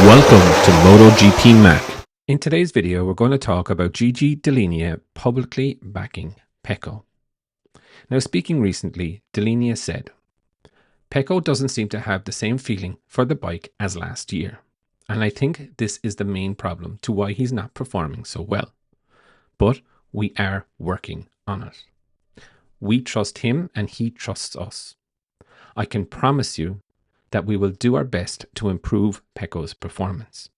Welcome to Motogp Mac. In today's video, we're going to talk about Gigi Dall'Igna publicly backing Pecco. Now, speaking recently, Dall'Igna said, Pecco doesn't seem to have the same feeling for the bike as last year. And I think this is the main problem to why he's not performing so well. But we are working on it. We trust him and he trusts us. I can promise you that we will do our best to improve Pecco's performance,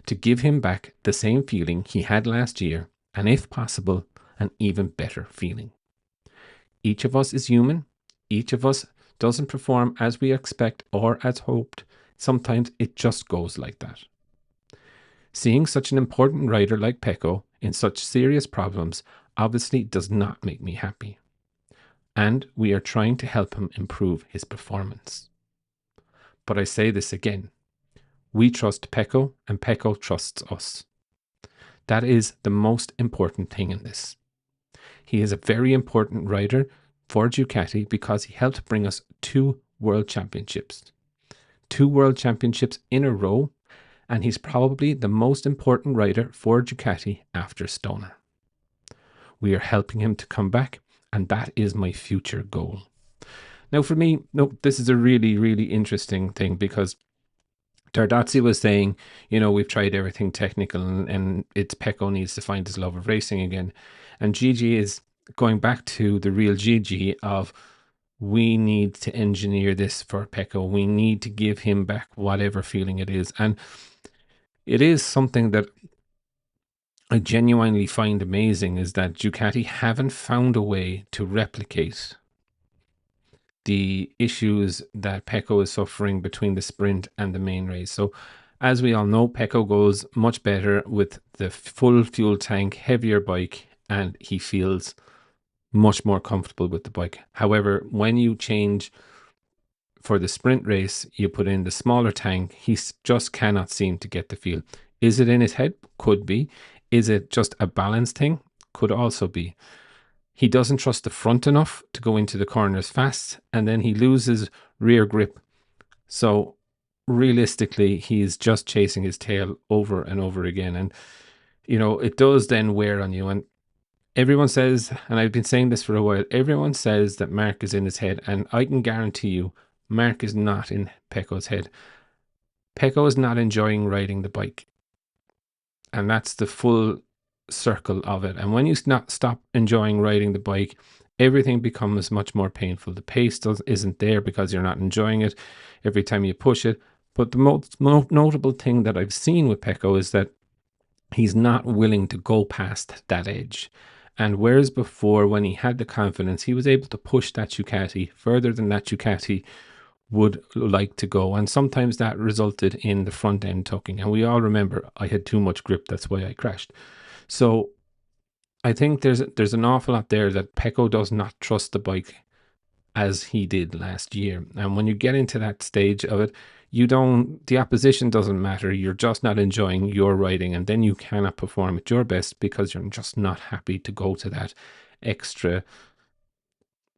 to give him back the same feeling he had last year, and if possible, an even better feeling. Each of us is human. Each of us doesn't perform as we expect or as hoped. Sometimes it just goes like that. Seeing such an important rider like Pecco in such serious problems obviously does not make me happy. And we are trying to help him improve his performance. But I say this again, we trust Pecco and Pecco trusts us. That is the most important thing in this. He is a very important rider for Ducati because he helped bring us 2 world championships. 2 world championships in a row, and he's probably the most important rider for Ducati after Stoner. We are helping him to come back, and that is my future goal. Now, for me, this is a really, really interesting thing because Tardozzi was saying, we've tried everything technical and it's Pecco needs to find his love of racing again. And Gigi is going back to the real Gigi of we need to engineer this for Pecco. We need to give him back whatever feeling it is. And it is something that I genuinely find amazing is that Ducati haven't found a way to replicate the issues that Pecco is suffering between the sprint and the main race. So as we all know, Pecco goes much better with the full fuel tank, heavier bike, and he feels much more comfortable with the bike. However, when you change for the sprint race, you put in the smaller tank, he just cannot seem to get the feel. Is it in his head? Could be. Is it just a balance thing? Could also be. He doesn't trust the front enough to go into the corners fast, and then he loses rear grip. So realistically, he's just chasing his tail over and over again. And, it does then wear on you. And everyone says, and I've been saying this for a while, everyone says that Mark is in his head. And I can guarantee you, Mark is not in Pecco's head. Pecco is not enjoying riding the bike. And that's the full circle of it. And when you stop enjoying riding the bike, everything becomes much more painful. The pace isn't there because you're not enjoying it every time you push it. But the most notable thing that I've seen with Pecco is that he's not willing to go past that edge. And whereas before, when he had the confidence, he was able to push that Ducati further than that Ducati would like to go, and sometimes that resulted in the front end tucking. And we all remember I had too much grip, that's why I crashed. So I think there's an awful lot there that Pecco does not trust the bike as he did last year. And when you get into that stage of it, the opposition doesn't matter. You're just not enjoying your riding, and then you cannot perform at your best because you're just not happy to go to that extra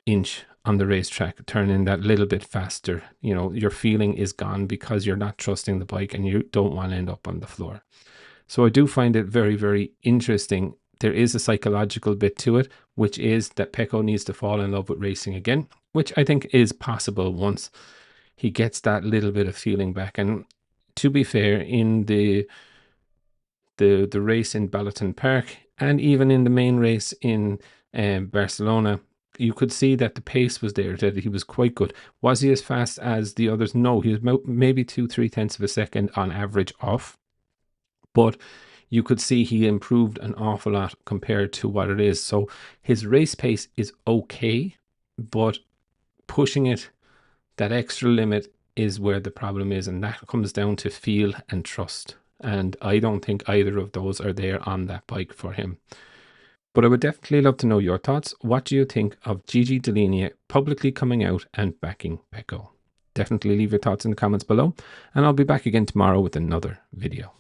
inch on the racetrack, turn in that little bit faster. Your feeling is gone because you're not trusting the bike and you don't want to end up on the floor. So I do find it very, very interesting. There is a psychological bit to it, which is that Pecco needs to fall in love with racing again, which I think is possible once he gets that little bit of feeling back. And to be fair, in the race in Balloton Park and even in the main race in Barcelona, you could see that the pace was there, that he was quite good. Was he as fast as the others? No, he was maybe 2-3 tenths of a second on average off. But you could see he improved an awful lot compared to what it is. So his race pace is okay, but pushing it that extra limit is where the problem is. And that comes down to feel and trust. And I don't think either of those are there on that bike for him. But I would definitely love to know your thoughts. What do you think of Gigi Dall'Igna publicly coming out and backing Pecco? Definitely leave your thoughts in the comments below. And I'll be back again tomorrow with another video.